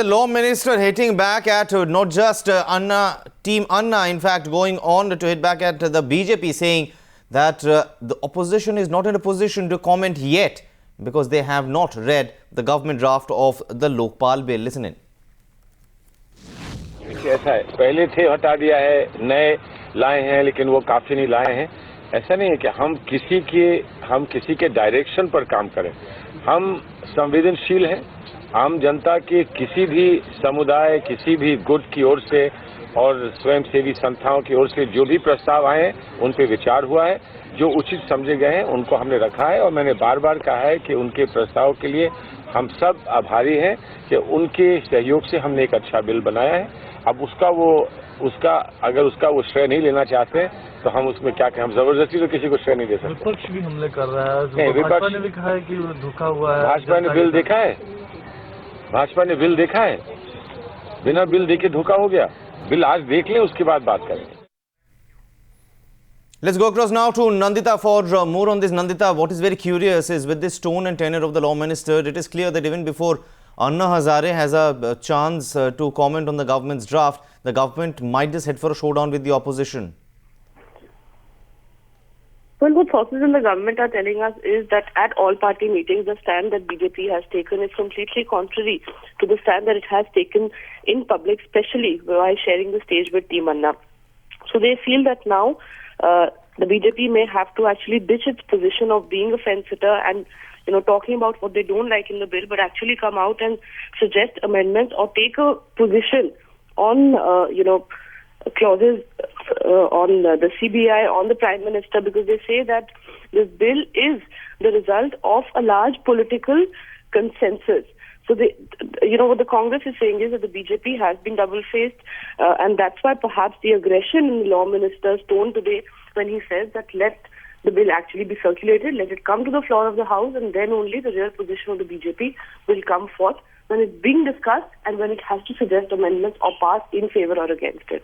The law minister hitting back at not just Team Anna, in fact going on to hit back at the BJP, saying that the opposition is not in a position to comment yet because they have not read the government draft of the Lokpal bill. Listen in. ऐसा है, पहले थे हटा दिया है, नए लाए हैं, लेकिन वो काफी नहीं लाए हैं। ऐसा नहीं है कि हम किसी के डायरेक्शन पर काम करें। हम संवेदनशील हैं। आम जनता के किसी भी समुदाय, किसी भी गुट की ओर से और स्वयंसेवी संस्थाओं की ओर से जो भी प्रस्ताव आए हैं, उन पे विचार हुआ है। जो उचित समझे गए हैं, उनको हमने रखा है और मैंने बार बार कहा है कि उनके प्रस्ताव के लिए हम सब आभारी हैं कि उनके सहयोग से हमने एक अच्छा बिल बनाया है। अब अगर उसका वो श्रेय नहीं लेना चाहते तो हम उसमें क्या कहें, हम जबरदस्ती तो किसी को श्रेय नहीं दे सकते। विपक्ष भी हमले कर रहा है, भाजपा ने भी कहा है कि धोखा हुआ है। भाजपा ने बिल देखा है? भाजपा ने बिल देखा है? बिना बिल देखे धोखा हो गया? बिल आज देख लें, उसके बाद बात करेंगे। Let's go across now to Nandita for more on this. Nandita, what is very curious is with this tone and tenor of the law minister, it is clear that even before Anna Hazare has a chance to comment on the government's draft, the government might just head for a showdown with the opposition. Well, what sources in the government are telling us is that at all party meetings, the stand that BJP has taken is completely contrary to the stand that it has taken in public, especially while sharing the stage with Team Anna. So they feel that now the BJP may have to actually ditch its position of being a fence-sitter and talking about what they don't like in the bill, but actually come out and suggest amendments or take a position on clauses on the CBI, on the Prime Minister, because they say that this bill is the result of a large political consensus. So what the Congress is saying is that the BJP has been double-faced, and that's why perhaps the aggression in the law minister's tone today when he says that let the bill actually be circulated, let it come to the floor of the House, and then only the real position of the BJP will come forth when it's being discussed and when it has to suggest amendments or pass in favor or against it.